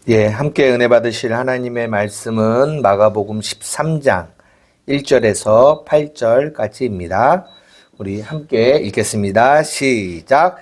예, 함께 은혜 받으실 하나님의 말씀은 마가복음 13장 1절에서 8절까지입니다. 우리 함께 읽겠습니다. 시작.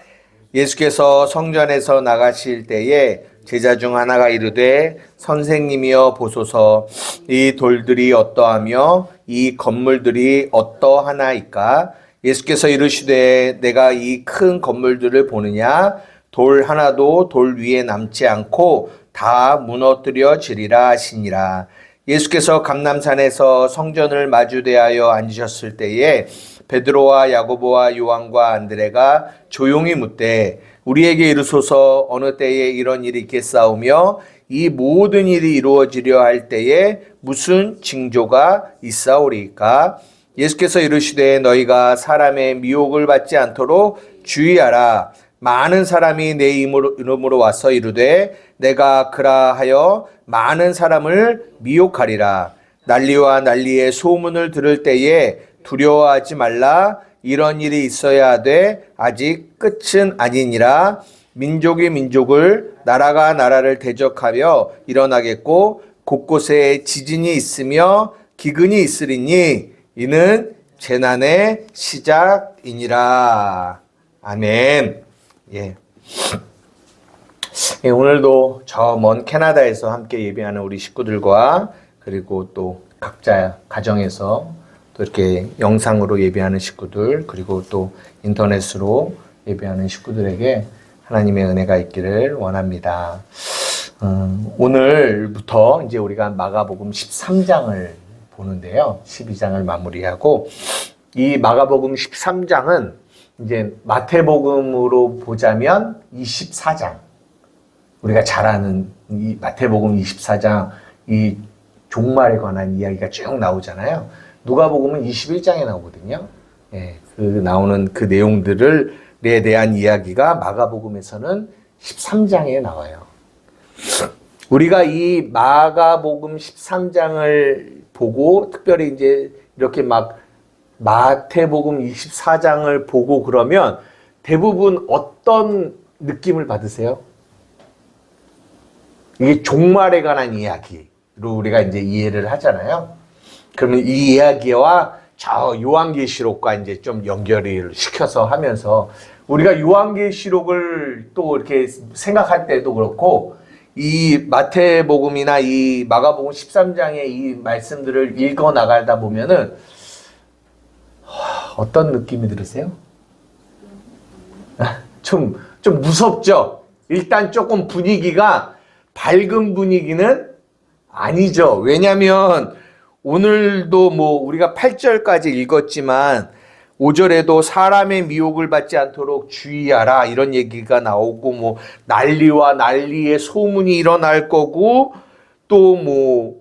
예수께서 성전에서 나가실 때에 제자 중 하나가 이르되 선생님이여 보소서, 이 돌들이 어떠하며 이 건물들이 어떠하나이까? 예수께서 이르시되 내가 이 큰 건물들을 보느냐? 돌 하나도 돌 위에 남지 않고 다 무너뜨려지리라 하시니라. 예수께서 감람산에서 성전을 마주대하여 앉으셨을 때에 베드로와 야고보와 요한과 안드레가 조용히 묻되 우리에게 이르소서, 어느 때에 이런 일이 있겠사오며 이 모든 일이 이루어지려 할 때에 무슨 징조가 있사오리까? 예수께서 이르시되 너희가 사람의 미혹을 받지 않도록 주의하라. 많은 사람이 내 이름으로 와서 이르되 내가 그라하여 많은 사람을 미혹하리라. 난리와 난리의 소문을 들을 때에 두려워하지 말라. 이런 일이 있어야 하되 아직 끝은 아니니라. 민족이 민족을, 나라가 나라를 대적하며 일어나겠고 곳곳에 지진이 있으며 기근이 있으리니 이는 재난의 시작이니라. 아멘. 예. 예, 오늘도 저 먼 캐나다에서 함께 예배하는 우리 식구들과 그리고 또 각자 가정에서 또 이렇게 영상으로 예배하는 식구들 그리고 또 인터넷으로 예배하는 식구들에게 하나님의 은혜가 있기를 원합니다. 오늘부터 이제 우리가 마가복음 13장을 보는데요. 12장을 마무리하고 이 마가복음 13장은 이제 마태복음으로 보자면 24장, 우리가 잘 아는 이 마태복음 24장, 이 종말에 관한 이야기가 쭉 나오잖아요. 누가복음은 21장에 나오거든요. 예, 그 나오는 그 내용들에 대한 이야기가 마가복음에서는 13장에 나와요. 우리가 이 마가복음 13장을 보고 특별히 이제 이렇게 막 마태복음 24장을 보고 그러면 대부분 어떤 느낌을 받으세요? 이게 종말에 관한 이야기로 우리가 이제 이해를 하잖아요. 그러면 이 이야기와 저 요한계시록과 이제 좀 연결을 시켜서 하면서 우리가 요한계시록을 또 이렇게 생각할 때도 그렇고 이 마태복음이나 이 마가복음 13장의 이 말씀들을 읽어 나가다 보면은 어떤 느낌이 들으세요? 좀 무섭죠? 일단 조금 분위기가 밝은 분위기는 아니죠. 왜냐면 오늘도 뭐 우리가 8절까지 읽었지만 5절에도 사람의 미혹을 받지 않도록 주의하라 이런 얘기가 나오고 뭐 난리와 난리의 소문이 일어날 거고 또 뭐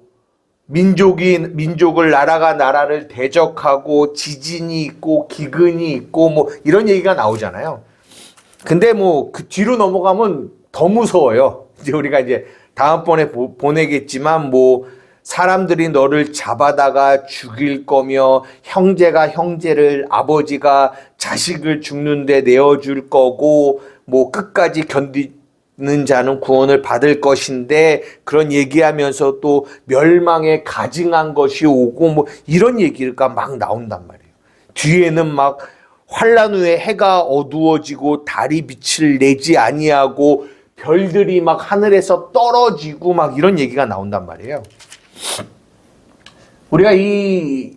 민족을 나라가 나라를 대적하고 지진이 있고 기근이 있고 뭐 이런 얘기가 나오잖아요. 근데 뭐 그 뒤로 넘어가면 더 무서워요. 이제 우리가 이제 다음번에 보내겠지만 뭐 사람들이 너를 잡아다가 죽일 거며 형제가 형제를 아버지가 자식을 죽는데 내어줄 거고 뭐 끝까지 견디는 자는 구원을 받을 것인데 그런 얘기하면서 또 멸망에 가증한 것이 오고 뭐 이런 얘기가 막 나온단 말이에요. 뒤에는 막 환란 후에 해가 어두워지고 달이 빛을 내지 아니하고 별들이 막 하늘에서 떨어지고 막 이런 얘기가 나온단 말이에요. 우리가 이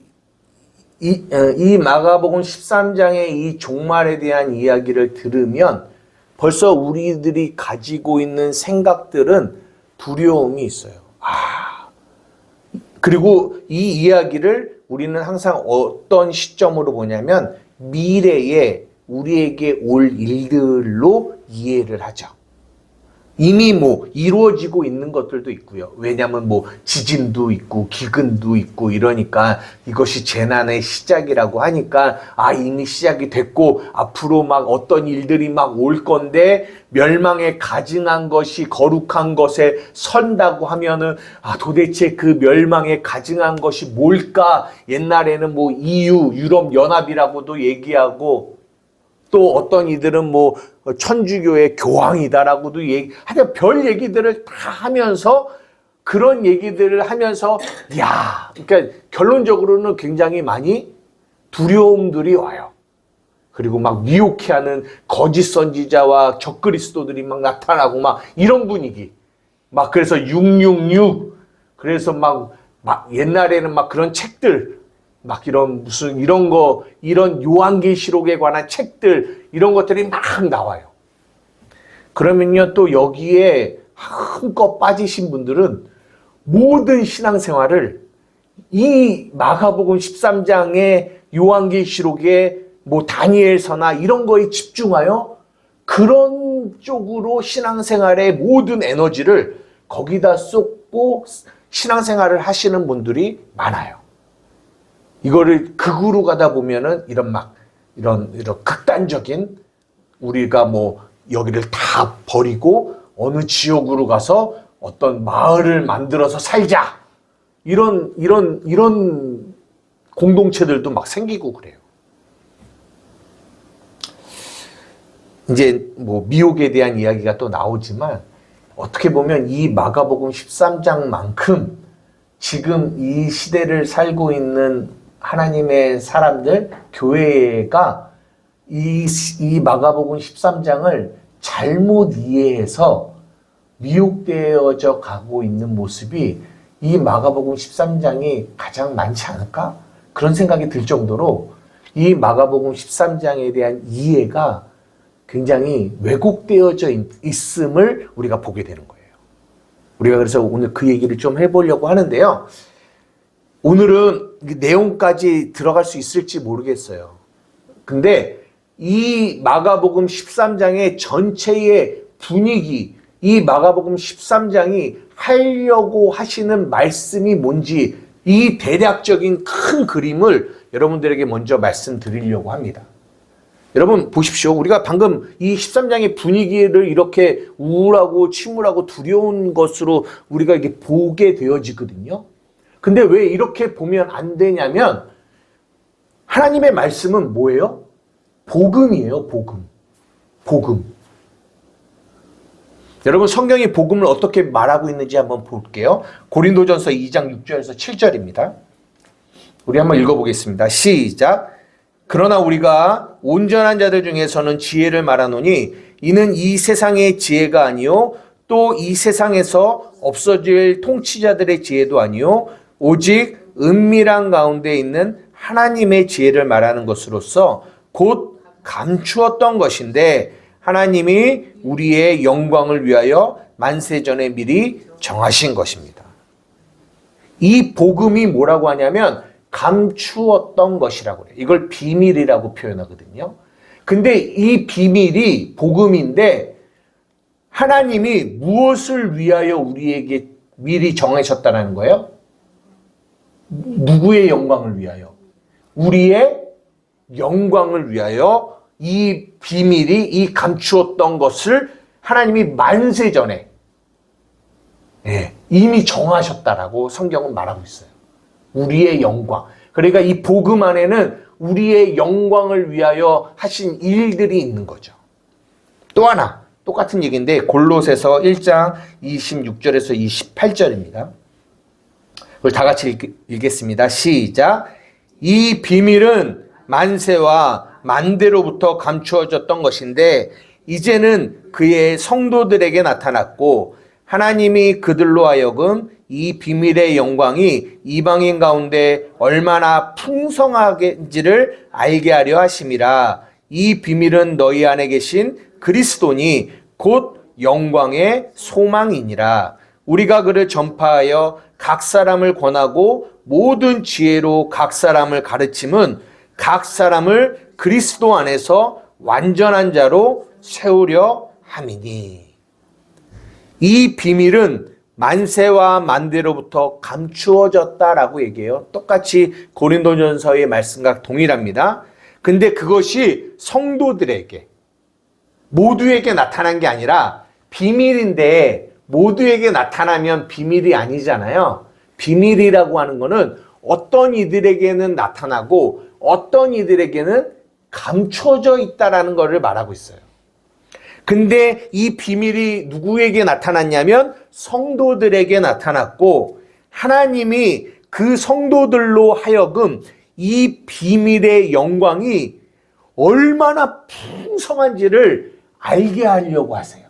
마가복음 13장의 이 종말에 대한 이야기를 들으면 벌써 우리들이 가지고 있는 생각들은 두려움이 있어요. 그리고 이 이야기를 우리는 항상 어떤 시점으로 보냐면 미래에 우리에게 올 일들로 이해를 하죠. 이미 뭐 이루어지고 있는 것들도 있고요. 왜냐하면 뭐 지진도 있고 기근도 있고 이러니까 이것이 재난의 시작이라고 하니까 이미 시작이 됐고 앞으로 막 어떤 일들이 막 올 건데 멸망에 가증한 것이 거룩한 것에 선다고 하면은 도대체 그 멸망에 가증한 것이 뭘까? 옛날에는 뭐 EU 유럽 연합이라고도 얘기하고 또 어떤 이들은 뭐 천주교의 교황이다라고도 하여튼 별 얘기들을 다 하면서 그런 얘기들을 하면서 그러니까 결론적으로는 굉장히 많이 두려움들이 와요. 그리고 막 미혹해하는 거짓 선지자와 적그리스도들이 막 나타나고 막 이런 분위기. 막 그래서 666 그래서 막 옛날에는 막 그런 책들 막 이런 무슨 이런 요한계시록에 관한 책들 이런 것들이 막 나와요. 그러면요 또 여기에 한껏 빠지신 분들은 모든 신앙생활을 이 마가복음 13장의 요한계시록의 뭐 다니엘서나 이런 거에 집중하여 그런 쪽으로 신앙생활의 모든 에너지를 거기다 쏟고 신앙생활을 하시는 분들이 많아요. 이거를 극으로 가다 보면은 이런 극단적인 우리가 뭐 여기를 다 버리고 어느 지역으로 가서 어떤 마을을 만들어서 살자. 이런 공동체들도 막 생기고 그래요. 이제 뭐 미혹에 대한 이야기가 또 나오지만 어떻게 보면 이 마가복음 13장만큼 지금 이 시대를 살고 있는 하나님의 사람들, 교회가 이 마가복음 13장을 잘못 이해해서 미혹되어져 가고 있는 모습이 이 마가복음 13장이 가장 많지 않을까? 그런 생각이 들 정도로 이 마가복음 13장에 대한 이해가 굉장히 왜곡되어져 있음을 우리가 보게 되는 거예요. 우리가 그래서 오늘 그 얘기를 좀 해보려고 하는데요. 오늘은 내용까지 들어갈 수 있을지 모르겠어요. 근데 이 마가복음 13장의 전체의 분위기, 이 마가복음 13장이 하려고 하시는 말씀이 뭔지 이 대략적인 큰 그림을 여러분들에게 먼저 말씀드리려고 합니다. 여러분 보십시오. 우리가 방금 이 13장의 분위기를 이렇게 우울하고 침울하고 두려운 것으로 우리가 이게 보게 되어지거든요. 근데 왜 이렇게 보면 안 되냐면 하나님의 말씀은 뭐예요? 복음이에요. 복음. 여러분 성경이 복음을 어떻게 말하고 있는지 한번 볼게요. 고린도전서 2장 6절에서 7절입니다. 우리 한번 읽어보겠습니다. 시작. 그러나 우리가 온전한 자들 중에서는 지혜를 말하노니 이는 이 세상의 지혜가 아니요 또 이 세상에서 없어질 통치자들의 지혜도 아니요 오직 은밀한 가운데 있는 하나님의 지혜를 말하는 것으로서 곧 감추었던 것인데 하나님이 우리의 영광을 위하여 만세전에 미리 정하신 것입니다. 이 복음이 뭐라고 하냐면 감추었던 것이라고 해요. 이걸 비밀이라고 표현하거든요. 근데 이 비밀이 복음인데 하나님이 무엇을 위하여 우리에게 미리 정하셨다는 거예요? 누구의 영광을 위하여? 우리의 영광을 위하여 이 비밀이 이 감추었던 것을 하나님이 만세전에 이미 정하셨다라고 성경은 말하고 있어요. 우리의 영광. 그러니까 이 복음 안에는 우리의 영광을 위하여 하신 일들이 있는 거죠. 또 하나 똑같은 얘기인데 골로새서 1장 26절에서 28절입니다. 그걸 다 같이 읽겠습니다. 시작. 이 비밀은 만세와 만대로부터 감추어졌던 것인데 이제는 그의 성도들에게 나타났고 하나님이 그들로 하여금 이 비밀의 영광이 이방인 가운데 얼마나 풍성하게인지를 알게 하려 하심이라. 이 비밀은 너희 안에 계신 그리스도니 곧 영광의 소망이니라. 우리가 그를 전파하여 각 사람을 권하고 모든 지혜로 각 사람을 가르침은 각 사람을 그리스도 안에서 완전한 자로 세우려 함이니. 이 비밀은 만세와 만대로부터 감추어졌다라고 얘기해요. 똑같이 고린도전서의 말씀과 동일합니다. 근데 그것이 성도들에게 모두에게 나타난 게 아니라 비밀인데 모두에게 나타나면 비밀이 아니잖아요. 비밀이라고 하는 거는 어떤 이들에게는 나타나고 어떤 이들에게는 감춰져 있다라는 것을 말하고 있어요. 근데 이 비밀이 누구에게 나타났냐면 성도들에게 나타났고, 하나님이 그 성도들로 하여금 이 비밀의 영광이 얼마나 풍성한지를 알게 하려고 하세요.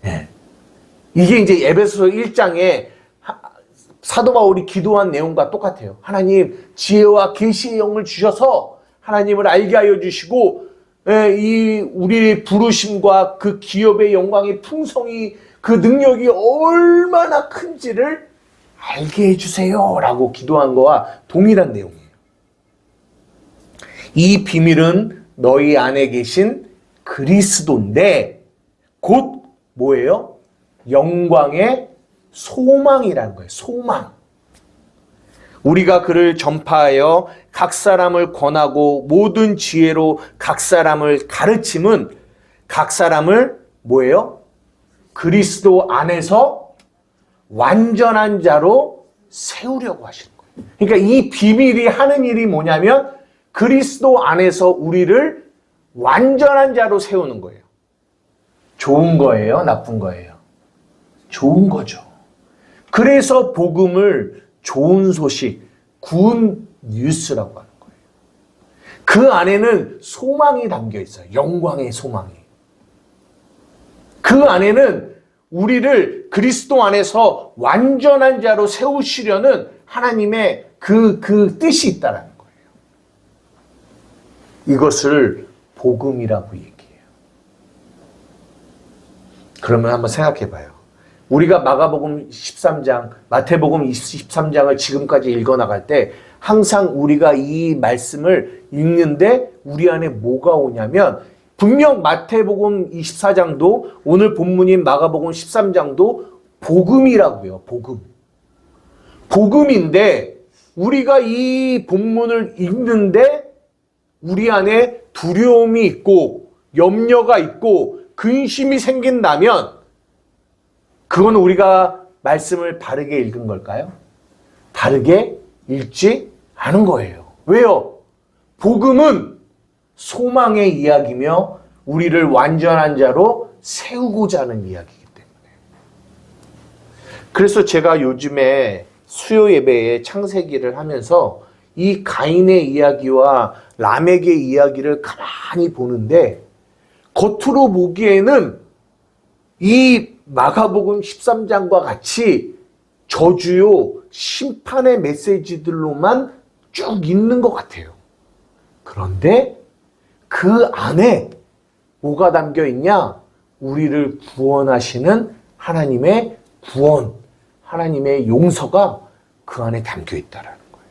네. 이게 이제 에베소서 1장에 사도 바울이 기도한 내용과 똑같아요. 하나님, 지혜와 계시의 영을 주셔서 하나님을 알게 하여 주시고, 이 우리의 부르심과 그 기업의 영광의 풍성이, 그 능력이 얼마나 큰지를 알게 해주세요 라고 기도한 거와 동일한 내용이에요. 이 비밀은 너희 안에 계신 그리스도인데 곧 뭐예요? 영광의 소망이라는 거예요. 소망. 우리가 그를 전파하여 각 사람을 권하고 모든 지혜로 각 사람을 가르침은 각 사람을 뭐예요? 그리스도 안에서 완전한 자로 세우려고 하시는 거예요. 그러니까 이 비밀이 하는 일이 뭐냐면 그리스도 안에서 우리를 완전한 자로 세우는 거예요. 좋은 거예요? 나쁜 거예요? 좋은 거죠. 그래서 복음을 좋은 소식, 굿 뉴스라고 하는 거예요. 그 안에는 소망이 담겨 있어요. 영광의 소망이. 그 안에는 우리를 그리스도 안에서 완전한 자로 세우시려는 하나님의 그 뜻이 있다는 거예요. 이것을 복음이라고 얘기해요. 그러면 한번 생각해 봐요. 우리가 마가복음 13장, 마태복음 23장을 지금까지 읽어나갈 때 항상 우리가 이 말씀을 읽는데 우리 안에 뭐가 오냐면 분명 마태복음 24장도 오늘 본문인 마가복음 13장도 복음이라고요. 복음. 복음인데 우리가 이 본문을 읽는데 우리 안에 두려움이 있고 염려가 있고 근심이 생긴다면 그건 우리가 말씀을 바르게 읽은 걸까요? 바르게 읽지 않은 거예요. 왜요? 복음은 소망의 이야기며 우리를 완전한 자로 세우고자 하는 이야기이기 때문에. 그래서 제가 요즘에 수요 예배에 창세기를 하면서 이 가인의 이야기와 라멕의 이야기를 가만히 보는데 겉으로 보기에는 이 마가복음 13장과 같이 저주요 심판의 메시지들로만 쭉 있는 것 같아요. 그런데 그 안에 뭐가 담겨 있냐? 우리를 구원하시는 하나님의 구원, 하나님의 용서가 그 안에 담겨 있다라는 거예요.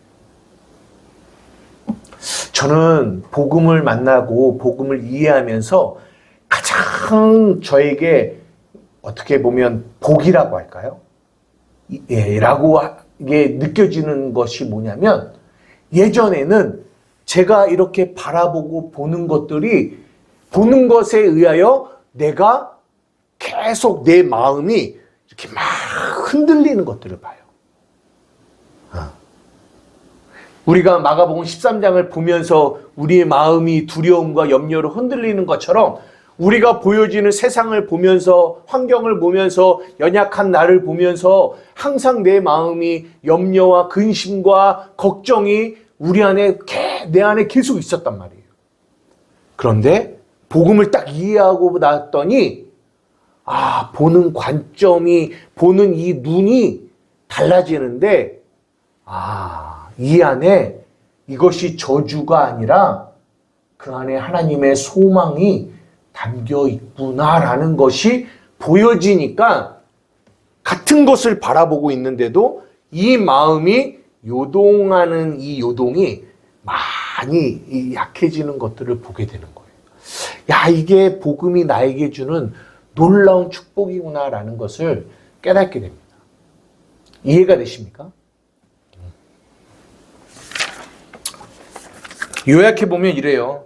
저는 복음을 만나고 복음을 이해하면서 가장 저에게 어떻게 보면 복이라고 할까요? 라고 느껴지는 것이 뭐냐면 예전에는 제가 이렇게 바라보고 보는 것들이 보는 것에 의하여 내가 계속 내 마음이 이렇게 막 흔들리는 것들을 봐요. 우리가 마가복음 13장을 보면서 우리의 마음이 두려움과 염려로 흔들리는 것처럼 우리가 보여지는 세상을 보면서 환경을 보면서 연약한 나를 보면서 항상 내 마음이 염려와 근심과 걱정이 내 안에 계속 있었단 말이에요. 그런데 복음을 딱 이해하고 났더니 보는 관점이 보는 이 눈이 달라지는데 이 안에 이것이 저주가 아니라 그 안에 하나님의 소망이 담겨 있구나라는 것이 보여지니까 같은 것을 바라보고 있는데도 이 마음이 요동하는 이 요동이 많이 약해지는 것들을 보게 되는 거예요. 이게 복음이 나에게 주는 놀라운 축복이구나라는 것을 깨닫게 됩니다. 이해가 되십니까? 요약해보면 이래요.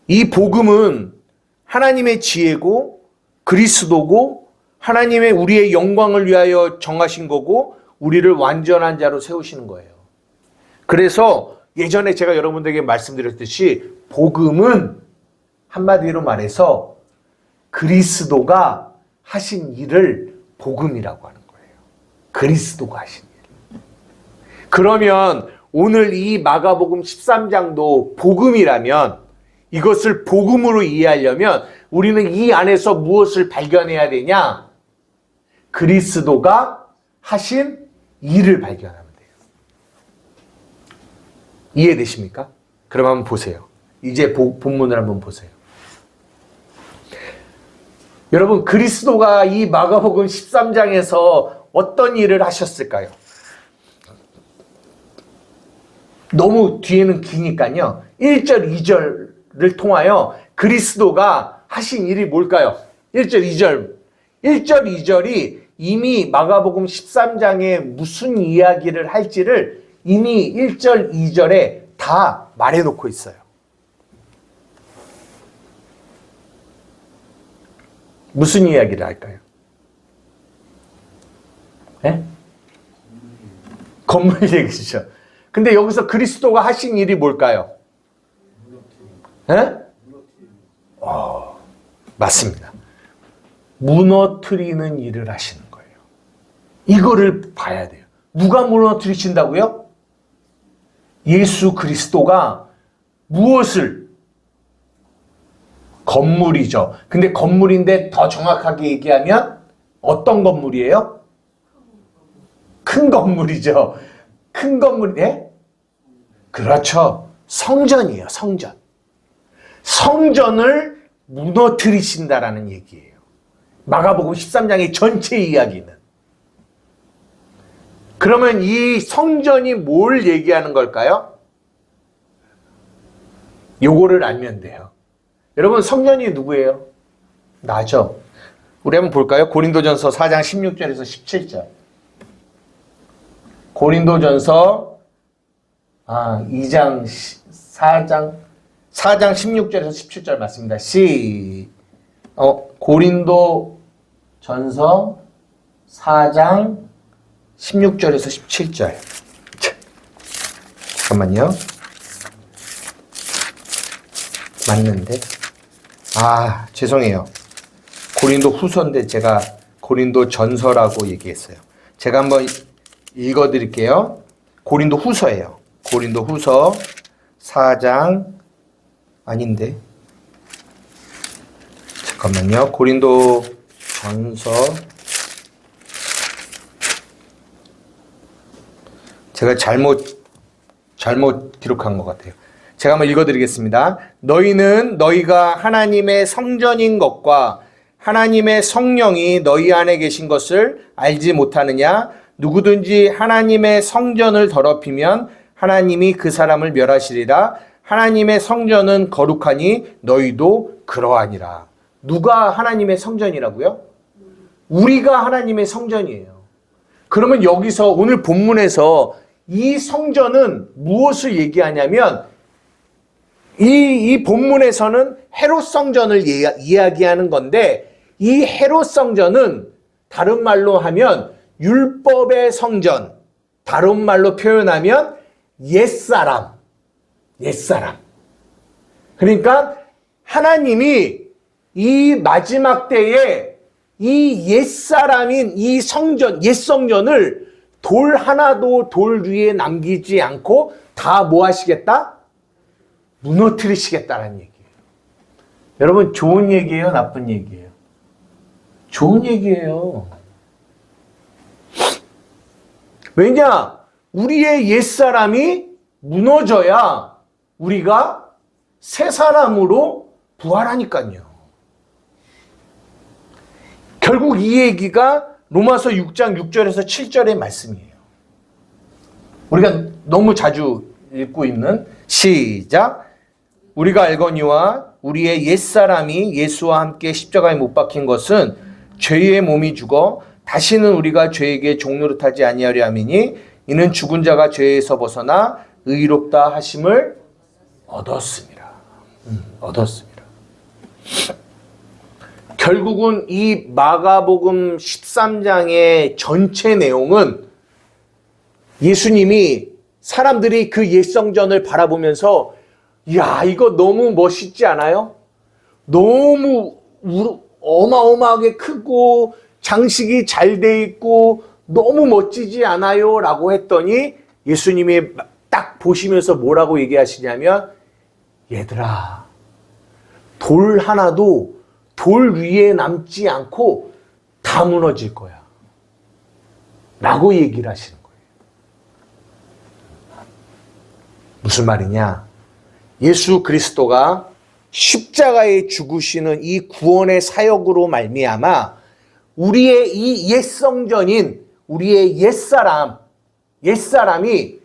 이 복음은 하나님의 지혜고 그리스도고 하나님의 우리의 영광을 위하여 정하신 거고 우리를 완전한 자로 세우시는 거예요. 그래서 예전에 제가 여러분들에게 말씀드렸듯이 복음은 한마디로 말해서 그리스도가 하신 일을 복음이라고 하는 거예요. 그리스도가 하신 일. 그러면 오늘 이 마가복음 13장도 복음이라면 이것을 복음으로 이해하려면 우리는 이 안에서 무엇을 발견해야 되냐? 그리스도가 하신 일을 발견하면 돼요. 이해되십니까? 그럼 한번 보세요. 이제 본문을 한번 보세요. 여러분, 그리스도가 이 마가복음 13장에서 어떤 일을 하셨을까요? 너무 뒤에는 기니까요. 1절, 2절을 통하여 그리스도가 하신 일이 뭘까요? 1절, 2절. 1절, 2절이 이미 마가복음 13장에 무슨 이야기를 할지를 이미 1절, 2절에 다 말해놓고 있어요. 무슨 이야기를 할까요? 네? 건물 얘기죠. 근데 여기서 그리스도가 하신 일이 뭘까요? 네? 맞습니다. 무너뜨리는 일을 하시는 거예요. 이거를 봐야 돼요. 누가 무너뜨리신다고요? 예수 그리스도가 무엇을? 건물이죠. 근데 건물인데 더 정확하게 얘기하면 어떤 건물이에요? 큰 건물이죠. 큰 건물이네? 그렇죠. 성전이에요. 성전. 성전을 무너뜨리신다라는 얘기예요. 마가복음 13장의 전체 이야기는. 그러면 이 성전이 뭘 얘기하는 걸까요? 요거를 알면 돼요. 여러분, 성전이 누구예요? 나죠. 우리 한번 볼까요? 고린도전서 4장 16절에서 17절. 고린도전서 4장 16절에서 17절 맞습니다. 고린도전서 4장 16절에서 17절. 잠깐만요. 맞는데? 죄송해요. 고린도 후서인데 제가 고린도 전서라고 얘기했어요. 제가 한번 읽어드릴게요. 고린도 후서예요. 고린도 후서 4장 아닌데. 잠깐만요. 고린도 전서 제가 잘못 기록한 것 같아요. 제가 한번 읽어드리겠습니다. 너희는 너희가 하나님의 성전인 것과 하나님의 성령이 너희 안에 계신 것을 알지 못하느냐? 누구든지 하나님의 성전을 더럽히면 하나님이 그 사람을 멸하시리라. 하나님의 성전은 거룩하니 너희도 그러하니라. 누가 하나님의 성전이라고요? 우리가 하나님의 성전이에요. 그러면 여기서 오늘 본문에서 이 성전은 무엇을 얘기하냐면 이 본문에서는 헤롯 성전을 이야기하는 건데 이 헤롯 성전은 다른 말로 하면 율법의 성전, 다른 말로 표현하면 옛사람. 그러니까 하나님이 이 마지막 때에 이 옛사람인 이 성전, 옛성전을 돌 하나도 돌 위에 남기지 않고 다 뭐 하시겠다? 무너뜨리시겠다는 얘기예요. 여러분, 좋은 얘기예요? 나쁜 얘기예요? 좋은 얘기예요. 왜냐? 우리의 옛사람이 무너져야 우리가 새 사람으로 부활하니까요. 결국 이 얘기가 로마서 6장 6절에서 7절의 말씀이에요. 우리가 너무 자주 읽고 있는 시작. 우리가 알거니와 우리의 옛사람이 예수와 함께 십자가에 못 박힌 것은 죄의 몸이 죽어 다시는 우리가 죄에게 종노릇하지 아니하려 함이니 이는 죽은 자가 죄에서 벗어나 의롭다 하심을 얻었습니다. 얻었습니다. 결국은 이 마가복음 13장의 전체 내용은 예수님이 사람들이 그 옛 성전을 바라보면서 야, 이거 너무 멋있지 않아요? 너무 어마어마하게 크고 장식이 잘 돼 있고 너무 멋지지 않아요? 라고 했더니 예수님이 딱 보시면서 뭐라고 얘기하시냐면 얘들아, 돌 하나도 돌 위에 남지 않고 다 무너질 거야. 라고 얘기를 하시는 거예요. 무슨 말이냐? 예수 그리스도가 십자가에 죽으시는 이 구원의 사역으로 말미암아 우리의 이 옛 성전인 우리의 옛사람이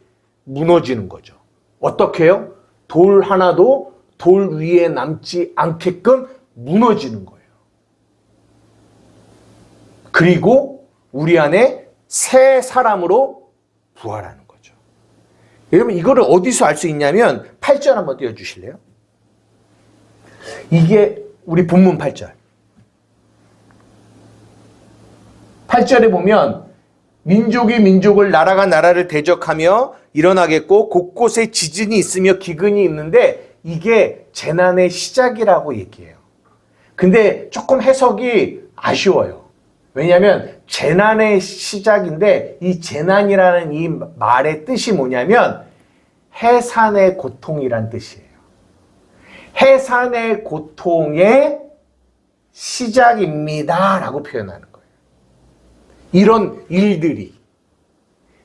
무너지는 거죠. 어떻게요? 돌 하나도 돌 위에 남지 않게끔 무너지는 거예요. 그리고 우리 안에 새 사람으로 부활하는 거죠. 여러분 이거를 어디서 알 수 있냐면 8절 한번 띄워주실래요? 이게 우리 본문 8절. 8절에 보면 민족이 민족을 나라가 나라를 대적하며 일어나겠고 곳곳에 지진이 있으며 기근이 있는데 이게 재난의 시작이라고 얘기해요. 근데 조금 해석이 아쉬워요. 왜냐하면 재난의 시작인데 이 재난이라는 이 말의 뜻이 뭐냐면 해산의 고통이란 뜻이에요. 해산의 고통의 시작입니다 라고 표현하는 거예요. 이런 일들이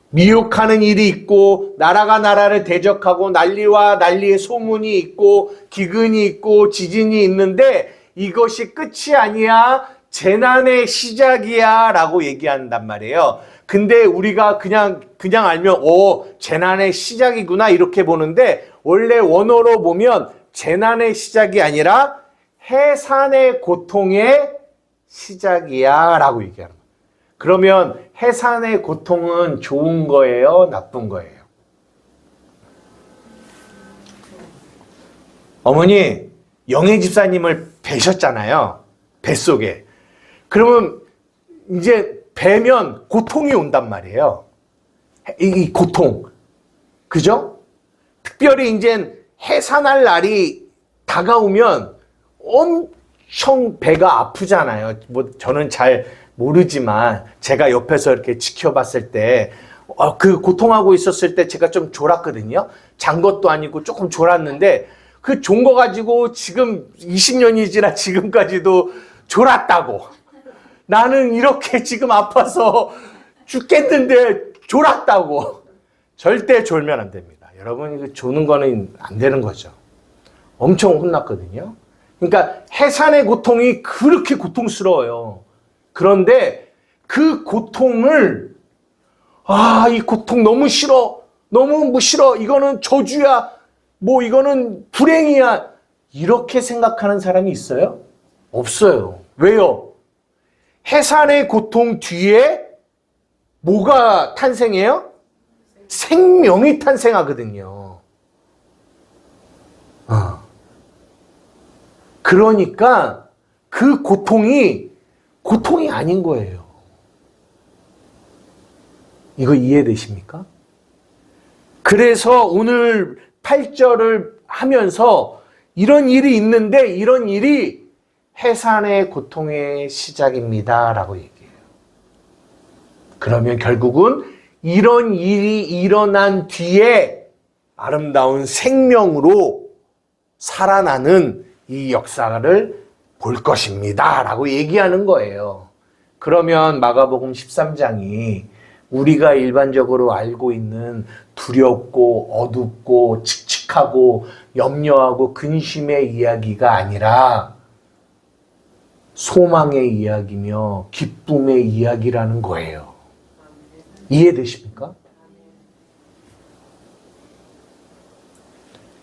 미혹하는 일이 있고 나라가 나라를 대적하고 난리와 난리의 소문이 있고 기근이 있고 지진이 있는데 이것이 끝이 아니야, 재난의 시작이야 라고 얘기한단 말이에요. 근데 우리가 그냥 알면 재난의 시작이구나 이렇게 보는데 원래 원어로 보면 재난의 시작이 아니라 해산의 고통의 시작이야 라고 얘기하는 거예요. 그러면 해산의 고통은 좋은 거예요? 나쁜 거예요? 어머니, 영애 집사님을 뵈셨잖아요. 뱃속에. 그러면 이제 뵈면 고통이 온단 말이에요. 이 고통. 그죠? 특별히 이제 해산할 날이 다가오면 엄청 배가 아프잖아요. 뭐 저는 잘 모르지만 제가 옆에서 이렇게 지켜봤을 때 그 고통하고 있었을 때 제가 좀 졸았거든요. 잔 것도 아니고 조금 졸았는데 그 존 거 가지고 지금 20년이 지나 지금까지도 졸았다고. 나는 이렇게 지금 아파서 죽겠는데 졸았다고. 절대 졸면 안 됩니다. 여러분 이거 조는 거는 안 되는 거죠. 엄청 혼났거든요. 그러니까 해산의 고통이 그렇게 고통스러워요. 그런데 그 고통을 이 고통 너무 싫어. 너무 싫어. 이거는 저주야. 이거는 불행이야. 이렇게 생각하는 사람이 있어요? 없어요. 왜요? 해산의 고통 뒤에 뭐가 탄생해요? 생명이 탄생하거든요. 그러니까 그 고통이 아닌 거예요. 이거 이해되십니까? 그래서 오늘 8절을 하면서 이런 일이 있는데 이런 일이 해산의 고통의 시작입니다 라고 얘기해요. 그러면 결국은 이런 일이 일어난 뒤에 아름다운 생명으로 살아나는 이 역사를 볼 것입니다 라고 얘기하는 거예요. 그러면 마가복음 13장이 우리가 일반적으로 알고 있는 두렵고 어둡고 칙칙하고 염려하고 근심의 이야기가 아니라 소망의 이야기며 기쁨의 이야기라는 거예요. 이해되십니까?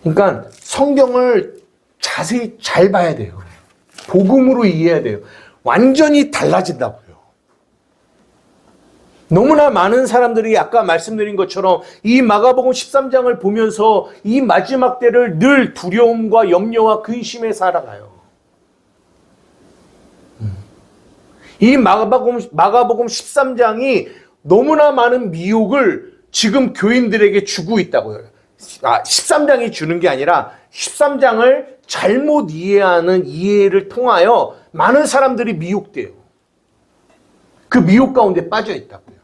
그러니까 성경을 자세히 잘 봐야 돼요. 복음으로 이해해야 돼요. 완전히 달라진다고요. 너무나 많은 사람들이 아까 말씀드린 것처럼 이 마가복음 13장을 보면서 이 마지막 때를 늘 두려움과 염려와 근심에 살아가요. 이 마가복음 13장이 너무나 많은 미혹을 지금 교인들에게 주고 있다고요. 13장이 주는 게 아니라 13장을 잘못 이해하는 이해를 통하여 많은 사람들이 미혹돼요. 그 미혹 가운데 빠져 있다고요.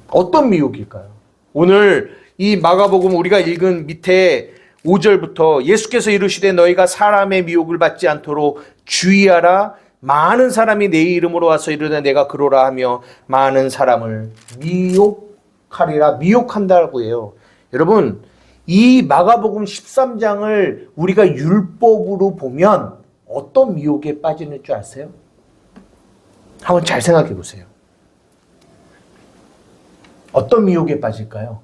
어떤 미혹일까요? 오늘 이 마가복음 우리가 읽은 밑에 5절부터 예수께서 이르시되 너희가 사람의 미혹을 받지 않도록 주의하라. 많은 사람이 내 이름으로 와서 이르되 내가 그러라 하며 많은 사람을 미혹하리라. 미혹한다고 해요. 여러분, 이 마가복음 13장을 우리가 율법으로 보면 어떤 미혹에 빠지는 줄 아세요? 한번 잘 생각해 보세요. 어떤 미혹에 빠질까요?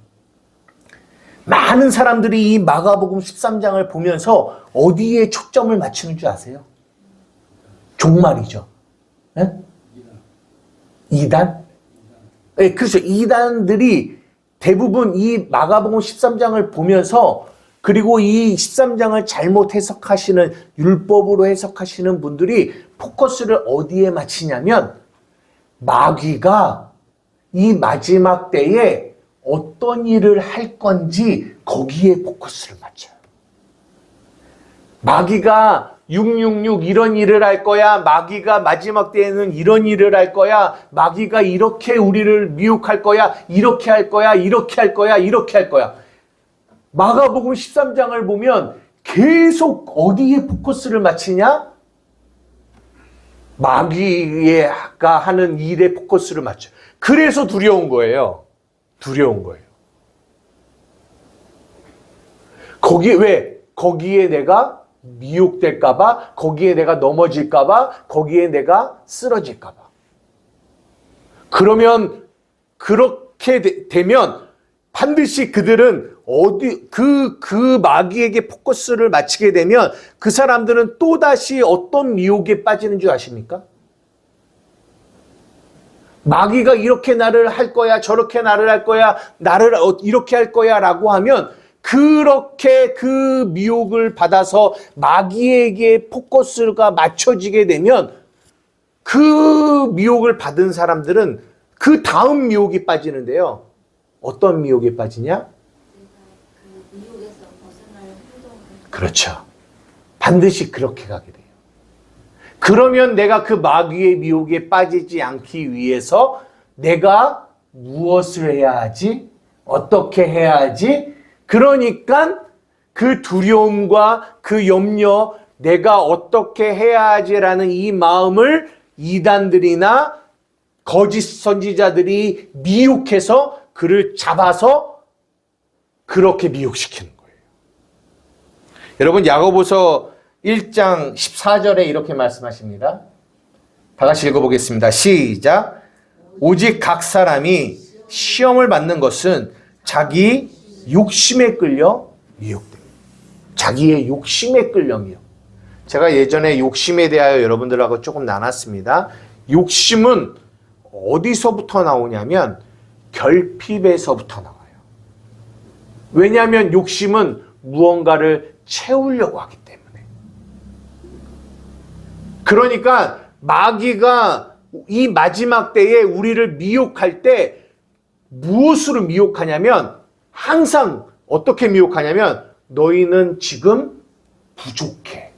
많은 사람들이 이 마가복음 13장을 보면서 어디에 초점을 맞추는 줄 아세요? 종말이죠. 네? 이단? 네, 그렇죠. 이단들이 대부분 이 마가복음 13장을 보면서 그리고 이 13장을 잘못 해석하시는 율법으로 해석하시는 분들이 포커스를 어디에 맞추냐면 마귀가 이 마지막 때에 어떤 일을 할 건지 거기에 포커스를 맞춰요. 마귀가 666 이런 일을 할 거야. 마귀가 마지막 때에는 이런 일을 할 거야. 마귀가 이렇게 우리를 미혹할 거야. 이렇게 할 거야. 이렇게 할 거야. 이렇게 할 거야. 마가복음 13장을 보면 계속 어디에 포커스를 맞추냐? 마귀가 하는 일에 포커스를 맞춰요. 그래서 두려운 거예요. 두려운 거예요. 거기에 내가 미혹될까봐, 거기에 내가 넘어질까봐, 거기에 내가 쓰러질까봐. 그러면 그렇게 되면 반드시 그들은 그 마귀에게 포커스를 맞추게 되면 그 사람들은 또다시 어떤 미혹에 빠지는 줄 아십니까? 마귀가 이렇게 나를 할 거야, 저렇게 나를 할 거야, 나를 이렇게 할 거야 라고 하면 그렇게 그 미혹을 받아서 마귀에게 포커스가 맞춰지게 되면 그 미혹을 받은 사람들은 그 다음 미혹이 빠지는데요. 어떤 미혹에 빠지냐? 그 미혹에서 벗어날 행동을. 그렇죠. 반드시 그렇게 가게 돼요. 그러면 내가 그 마귀의 미혹에 빠지지 않기 위해서 내가 무엇을 해야 하지? 어떻게 해야 하지? 그러니까 그 두려움과 그 염려, 내가 어떻게 해야 하지라는 이 마음을 이단들이나 거짓 선지자들이 미혹해서 그를 잡아서 그렇게 미혹시키는 거예요. 여러분, 야고보서 1장 14절에 이렇게 말씀하십니다. 다 같이 읽어보겠습니다. 시작. 오직 각 사람이 시험을 받는 것은 자기 욕심에 끌려 미혹됩니다. 자기의 욕심에 끌려 미혹. 제가 예전에 욕심에 대하여 여러분들하고 조금 나눴습니다. 욕심은 어디서부터 나오냐면 결핍에서부터 나와요. 왜냐하면 욕심은 무언가를 채우려고 하기 때문에. 그러니까 마귀가 이 마지막 때에 우리를 미혹할 때 무엇으로 미혹하냐면 항상 어떻게 미혹하냐면 너희는 지금 부족해.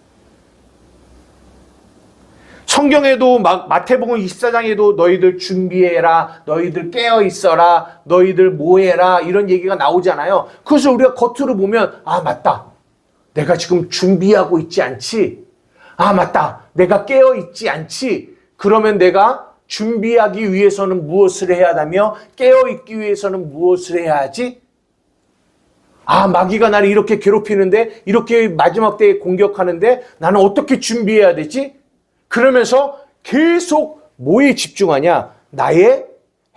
성경에도 마태복음 24장에도 너희들 준비해라, 너희들 깨어있어라, 너희들 뭐해라 이런 얘기가 나오잖아요. 그래서 우리가 겉으로 보면 아 맞다, 내가 지금 준비하고 있지 않지? 아 맞다, 내가 깨어있지 않지? 그러면 내가 준비하기 위해서는 무엇을 해야 하며 깨어있기 위해서는 무엇을 해야 하지? 아 마귀가 나를 이렇게 괴롭히는데, 이렇게 마지막 때에 공격하는데 나는 어떻게 준비해야 되지? 그러면서 계속 뭐에 집중하냐? 나의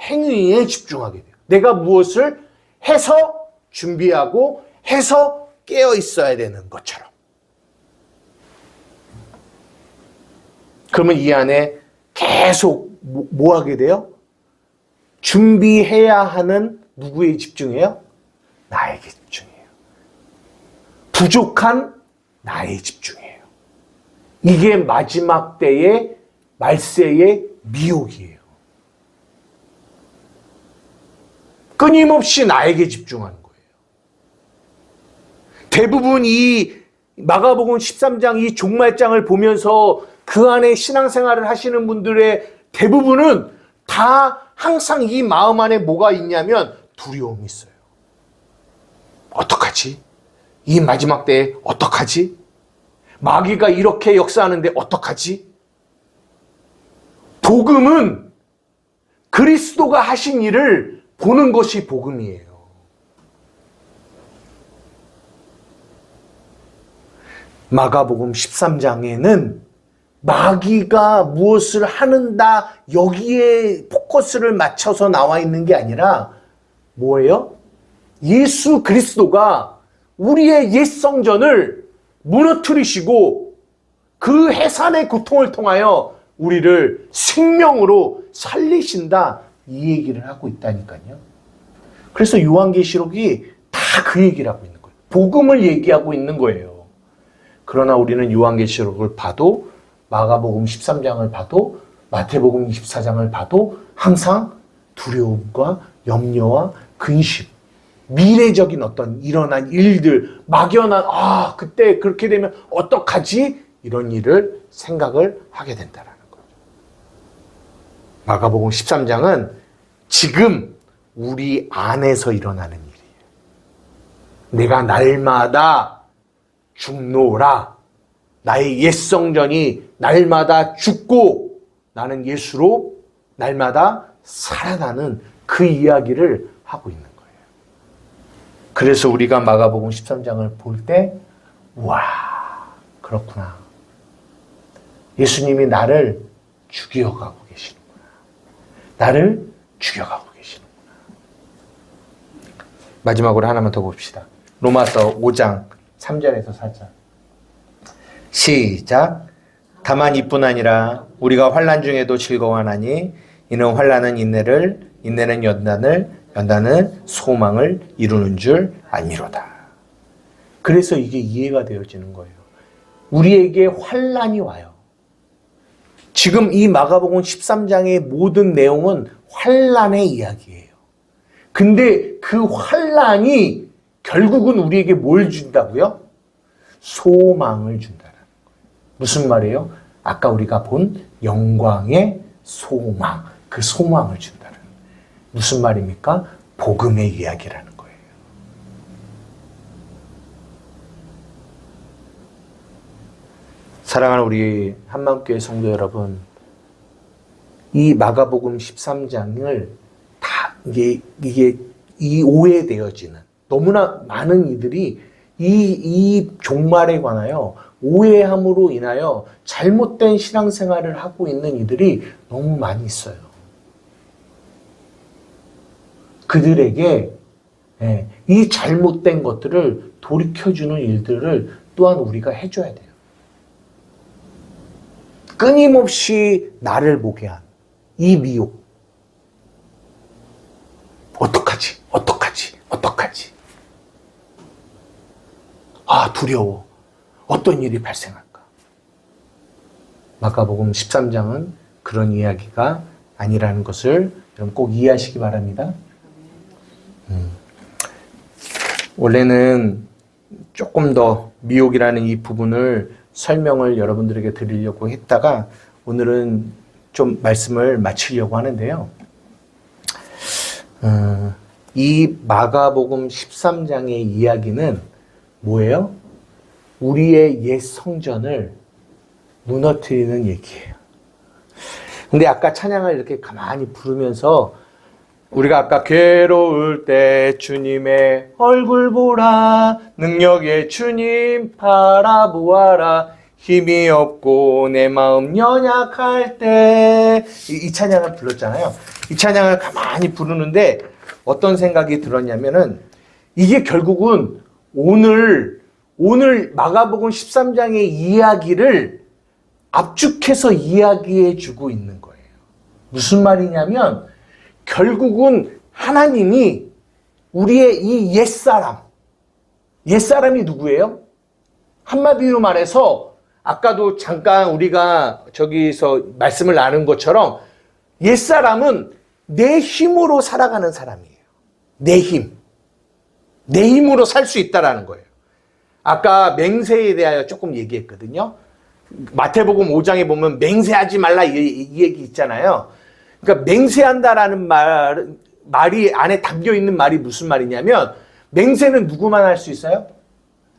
행위에 집중하게 돼요. 내가 무엇을 해서 준비하고 해서 깨어 있어야 되는 것처럼. 그러면 이 안에 계속 뭐 하게 돼요? 준비해야 하는 누구에 집중해요? 나에게 집중해요. 부족한 나에 집중해요. 이게 마지막 때의 말세의 미혹이에요. 끊임없이 나에게 집중하는 거예요. 대부분 이 마가복음 13장 이 종말장을 보면서 그 안에 신앙생활을 하시는 분들의 대부분은 다 항상 이 마음 안에 뭐가 있냐면 두려움이 있어요. 어떡하지? 이 마지막 때에 어떡하지? 마귀가 이렇게 역사하는데 어떡하지? 복음은 그리스도가 하신 일을 보는 것이 복음이에요. 마가복음 13장에는 마귀가 무엇을 하는다 여기에 포커스를 맞춰서 나와 있는 게 아니라 뭐예요? 예수 그리스도가 우리의 옛 성전을 무너뜨리시고 그 해산의 고통을 통하여 우리를 생명으로 살리신다 이 얘기를 하고 있다니까요. 그래서 요한계시록이 다 그 얘기를 하고 있는 거예요. 복음을 얘기하고 있는 거예요. 그러나 우리는 요한계시록을 봐도 마가복음 13장을 봐도 마태복음 24장을 봐도 항상 두려움과 염려와 근심, 미래적인 어떤 일어난 일들, 막연한 그때 그렇게 되면 어떡하지? 이런 일을 생각을 하게 된다는 거죠. 마가복음 13장은 지금 우리 안에서 일어나는 일이에요. 내가 날마다 죽노라. 나의 옛 성전이 날마다 죽고 나는 예수로 날마다 살아나는 그 이야기를 하고 있는 거예요. 그래서 우리가 마가복음 13장을 볼 때 와, 그렇구나. 예수님이 나를 죽여가고 계시는구나. 나를 죽여가고 계시는구나. 마지막으로 하나만 더 봅시다. 로마서 5장 3절에서 4절. 시작. 다만 이뿐 아니라 우리가 환난 중에도 즐거워하나니 이는 환난은 인내를, 인내는 연단을, 연단은 소망을 이루는 줄 알미로다. 그래서 이게 이해가 되어지는 거예요. 우리에게 환난이 와요. 지금 이 마가복음 13장의 모든 내용은 환난의 이야기예요. 근데 그 환난이 결국은 우리에게 뭘 준다고요? 소망을 준다는 거예요. 무슨 말이에요? 아까 우리가 본 영광의 소망, 그 소망을 준다는 거예요. 무슨 말입니까? 복음의 이야기라는 거예요. 사랑하는 우리 한마음교회 성도 여러분, 이 마가복음 13장을 다 이게 오해되어지는 너무나 많은 이들이 이 종말에 관하여 오해함으로 인하여 잘못된 신앙생활을 하고 있는 이들이 너무 많이 있어요. 그들에게 이 잘못된 것들을 돌이켜주는 일들을 또한 우리가 해줘야 돼요. 끊임없이 나를 보게 한 이 미혹. 어떡하지? 어떡하지? 어떡하지? 두려워. 어떤 일이 발생할까? 마가복음 13장은 그런 이야기가 아니라는 것을 여러분 꼭 이해하시기 바랍니다. 원래는 조금 더 미혹이라는 이 부분을 설명을 여러분들에게 드리려고 했다가 오늘은 좀 말씀을 마치려고 하는데요. 이 마가복음 13장의 이야기는 뭐예요? 우리의 옛 성전을 무너뜨리는 얘기예요. 근데 아까 찬양을 이렇게 가만히 부르면서 우리가 아까 괴로울 때 주님의 얼굴 보라, 능력의 주님 바라보아라, 힘이 없고 내 마음 연약할 때 이 찬양을 불렀잖아요. 이 찬양을 가만히 부르는데 어떤 생각이 들었냐면은 이게 결국은 오늘 마가복음 13장의 이야기를 압축해서 이야기해 주고 있는 거예요. 무슨 말이냐면 결국은 하나님이 우리의 이 옛사람이 누구예요? 한마디로 말해서 아까도 잠깐 우리가 저기서 말씀을 나눈 것처럼 옛사람은 내 힘으로 살아가는 사람이에요. 내 힘. 내 힘으로 살 수 있다라는 거예요. 아까 맹세에 대하여 조금 얘기했거든요. 마태복음 5장에 보면 맹세하지 말라 이 얘기 있잖아요. 그러니까 맹세한다라는 말이 안에 담겨 있는 말이 무슨 말이냐면 맹세는 누구만 할 수 있어요?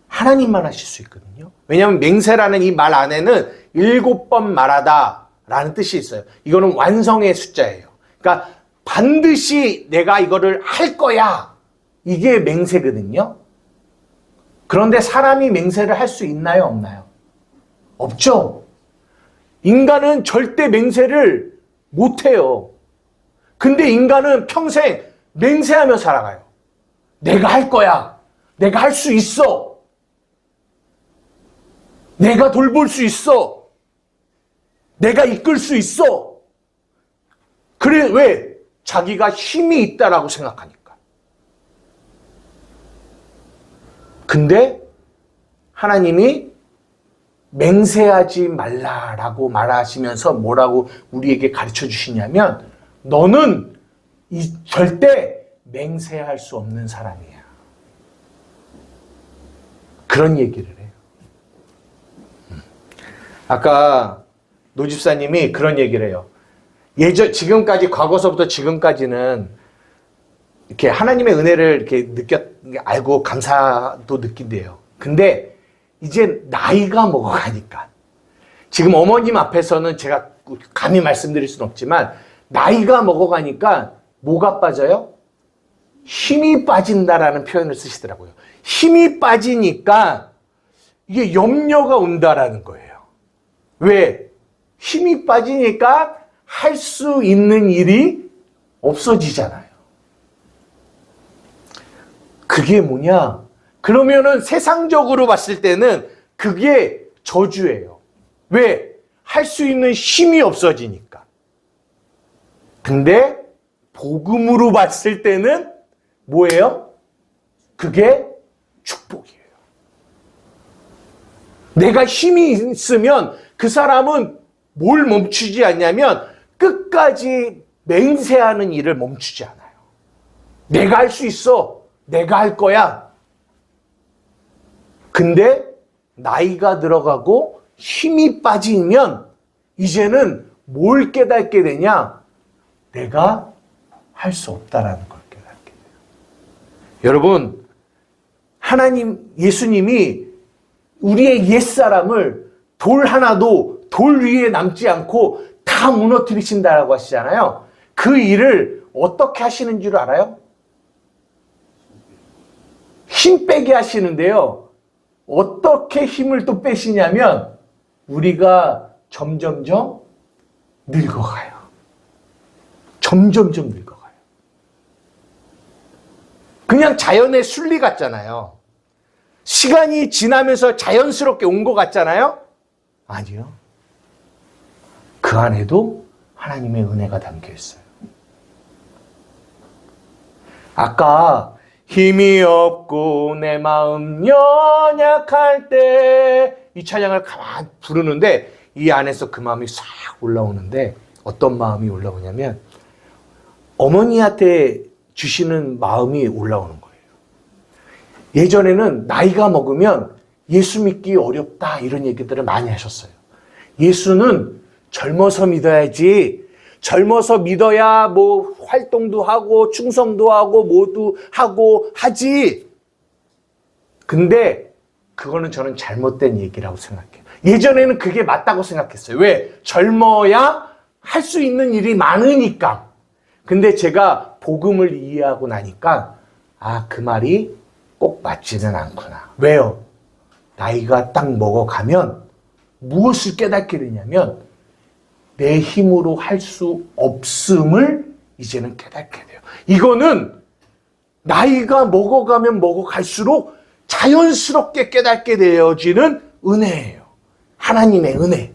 하나님만 하실 수 있거든요. 왜냐하면 맹세라는 이 말 안에는 7번 말하다라는 뜻이 있어요. 이거는 완성의 숫자예요. 그러니까 반드시 내가 이거를 할 거야. 이게 맹세거든요. 그런데 사람이 맹세를 할 수 있나요? 없나요? 없죠. 인간은 절대 맹세를 못해요. 근데 인간은 평생 맹세하며 살아가요. 내가 할 거야. 내가 할 수 있어. 내가 돌볼 수 있어. 내가 이끌 수 있어. 그래, 왜? 자기가 힘이 있다라고 생각하니까. 근데 하나님이 맹세하지 말라라고 말하시면서 뭐라고 우리에게 가르쳐 주시냐면 너는 절대 맹세할 수 없는 사람이야. 그런 얘기를 해요. 아까 노 집사님이 그런 얘기를 해요. 지금까지, 과거서부터 지금까지는 이렇게 하나님의 은혜를 이렇게 알고 감사도 느낀대요. 근데 이제 나이가 먹어가니까, 지금 어머님 앞에서는 제가 감히 말씀드릴 수는 없지만, 나이가 먹어가니까 뭐가 빠져요? 힘이 빠진다라는 표현을 쓰시더라고요. 힘이 빠지니까 이게 염려가 온다라는 거예요. 왜? 힘이 빠지니까 할 수 있는 일이 없어지잖아요. 그게 뭐냐? 그러면은 세상적으로 봤을 때는 그게 저주예요. 왜? 할 수 있는 힘이 없어지니까. 근데 복음으로 봤을 때는 뭐예요? 그게 축복이에요. 내가 힘이 있으면 그 사람은 뭘 멈추지 않냐면 끝까지 맹세하는 일을 멈추지 않아요. 내가 할 수 있어. 내가 할 거야. 근데 나이가 들어가고 힘이 빠지면 이제는 뭘 깨닫게 되냐? 내가 할 수 없다라는 걸 깨닫게 돼요. 여러분, 예수님이 우리의 옛사람을 돌 하나도 돌 위에 남지 않고 다 무너뜨리신다라고 하시잖아요. 그 일을 어떻게 하시는 줄 알아요? 힘 빼게 하시는데요. 어떻게 힘을 또 빼시냐면 우리가 점점점 늙어가요. 점점점 늙어가요. 그냥 자연의 순리 같잖아요. 시간이 지나면서 자연스럽게 온 것 같잖아요. 아니요. 그 안에도 하나님의 은혜가 담겨 있어요. 아까 힘이 없고 내 마음 연약할 때 이 찬양을 가만 부르는데 이 안에서 그 마음이 싹 올라오는데 어떤 마음이 올라오냐면 어머니한테 주시는 마음이 올라오는 거예요. 예전에는 나이가 먹으면 예수 믿기 어렵다 이런 얘기들을 많이 하셨어요. 예수는 젊어서 믿어야지. 젊어서 믿어야 뭐 활동도 하고 충성도 하고 모두 하고 하지. 근데 그거는 저는 잘못된 얘기라고 생각해요. 예전에는 그게 맞다고 생각했어요. 왜? 젊어야 할 수 있는 일이 많으니까. 근데 제가 복음을 이해하고 나니까 그 말이 꼭 맞지는 않구나. 왜요? 나이가 딱 먹어가면 무엇을 깨닫게 되냐면 내 힘으로 할 수 없음을 이제는 깨닫게 돼요. 이거는 나이가 먹어가면 먹어갈수록 자연스럽게 깨닫게 되어지는 은혜예요. 하나님의 은혜.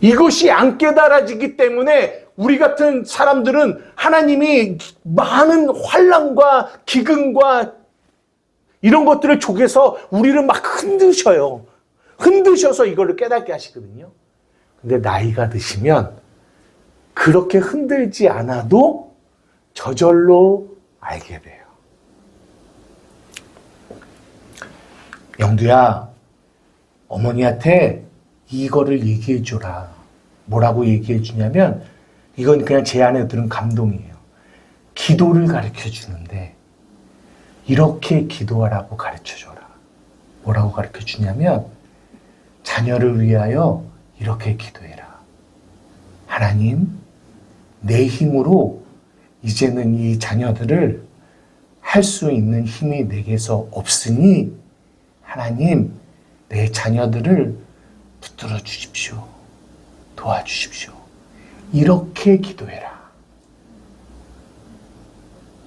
이것이 안 깨달아지기 때문에 우리 같은 사람들은 하나님이 많은 환난과 기근과 이런 것들을 족해서 우리를 막 흔드셔요. 흔드셔서 이걸 깨닫게 하시거든요. 근데 나이가 드시면 그렇게 흔들지 않아도 저절로 알게 돼요. 영두야, 어머니한테 이거를 얘기해 줘라. 뭐라고 얘기해 주냐면, 이건 그냥 제 안에 들은 감동이에요. 기도를 가르쳐 주는데 이렇게 기도하라고 가르쳐 줘라. 뭐라고 가르쳐 주냐면, 자녀를 위하여 이렇게 기도해라. 하나님, 내 힘으로 이제는 이 자녀들을 할 수 있는 힘이 내게서 없으니 하나님, 내 자녀들을 붙들어 주십시오. 도와주십시오. 이렇게 기도해라.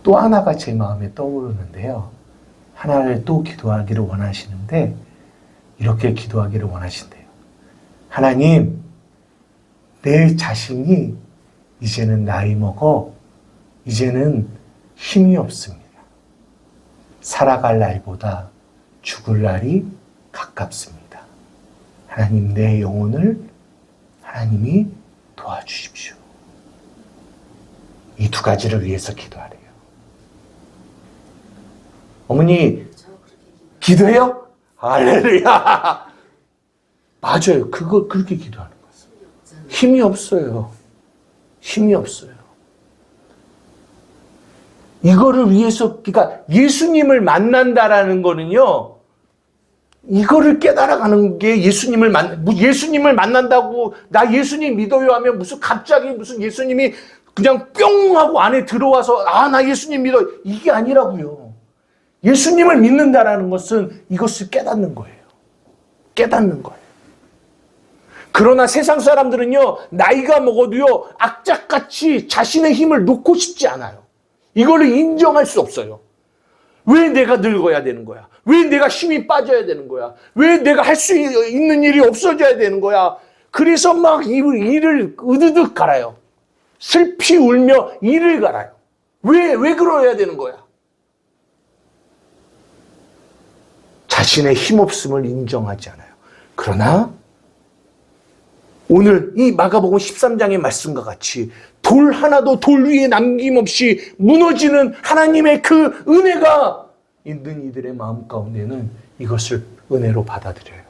또 하나가 제 마음에 떠오르는데요. 하나를 또 기도하기를 원하시는데 이렇게 기도하기를 원하신대요. 하나님, 내 자신이 이제는 나이 먹어 이제는 힘이 없습니다. 살아갈 날보다 죽을 날이 가깝습니다. 하나님, 내 영혼을 하나님이 도와주십시오. 이 두 가지를 위해서 기도하래요. 어머니, 기도해요? 할렐루야! 맞아요. 그렇게 기도하는 거예요. 힘이 없어요. 힘이 없어요. 이거를 위해서, 그러니까 예수님을 만난다라는 거는요, 이거를 깨달아가는 게 예수님을 만난다고, 나 예수님 믿어요 하면 갑자기 예수님이 그냥 뿅 하고 안에 들어와서, 나 예수님 믿어. 이게 아니라고요. 예수님을 믿는다라는 것은 이것을 깨닫는 거예요. 깨닫는 거예요. 그러나 세상 사람들은요, 나이가 먹어도요, 악착같이 자신의 힘을 놓고 싶지 않아요. 이거를 인정할 수 없어요. 왜 내가 늙어야 되는 거야? 왜 내가 힘이 빠져야 되는 거야? 왜 내가 할 수 있는 일이 없어져야 되는 거야? 그래서 막 이를 으드득 갈아요. 슬피 울며 이를 갈아요. 왜 그러야 되는 거야? 자신의 힘없음을 인정하지 않아요. 그러나 오늘 이 마가복음 13장의 말씀과 같이 돌 하나도 돌 위에 남김없이 무너지는 하나님의 그 은혜가 있는 이들의 마음 가운데는 이것을 은혜로 받아들여요.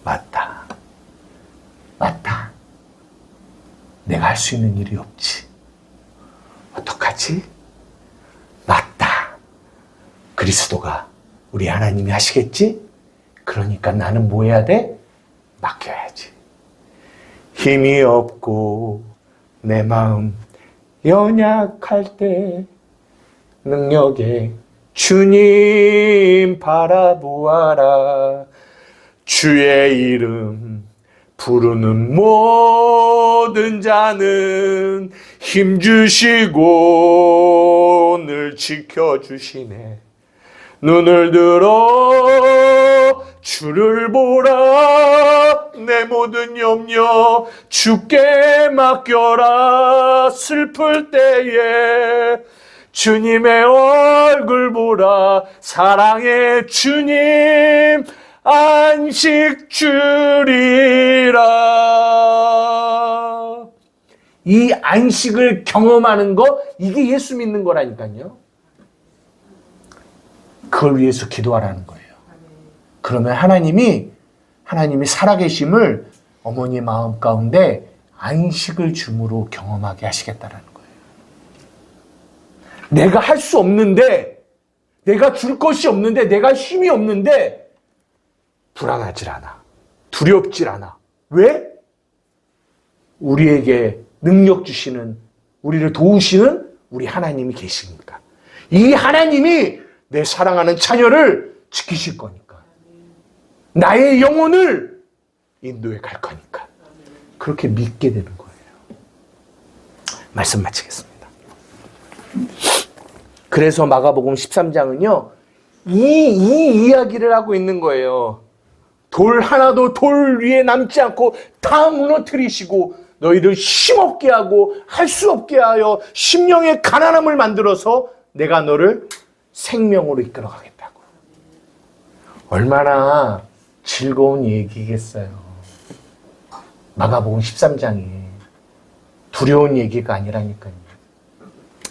맞다. 맞다. 내가 할 수 있는 일이 없지. 어떡하지? 맞다. 그리스도가 우리 하나님이 하시겠지? 그러니까 나는 뭐 해야 돼? 맡겨야지. 힘이 없고 내 마음 연약할 때 능력에 주님 바라보아라. 주의 이름 부르는 모든 자는 힘주시고 늘 지켜주시네. 눈을 들어 주를 보라. 내 모든 염려 주께 맡겨라. 슬플 때에 주님의 얼굴 보라. 사랑의 주님 안식 주리라. 이 안식을 경험하는 거, 이게 예수 믿는 거라니까요. 그걸 위해서 기도하라는 거예요. 그러면 하나님이 살아계심을 어머니 마음 가운데 안식을 줌으로 경험하게 하시겠다라는 거예요. 내가 할 수 없는데, 내가 줄 것이 없는데, 내가 힘이 없는데 불안하질 않아. 두렵질 않아. 왜? 우리에게 능력 주시는, 우리를 도우시는 우리 하나님이 계시니까. 이 하나님이 내 사랑하는 자녀를 지키실 거니까. 나의 영혼을 인도해 갈 거니까. 그렇게 믿게 되는 거예요. 말씀 마치겠습니다. 그래서 마가복음 13장은요, 이 이야기를 하고 있는 거예요. 돌 하나도 돌 위에 남지 않고 다 무너뜨리시고 너희를 힘없게 하고 할 수 없게 하여 심령의 가난함을 만들어서 내가 너를 생명으로 이끌어가겠다고. 얼마나 즐거운 얘기겠어요. 마가복음 13장이 두려운 얘기가 아니라니까요.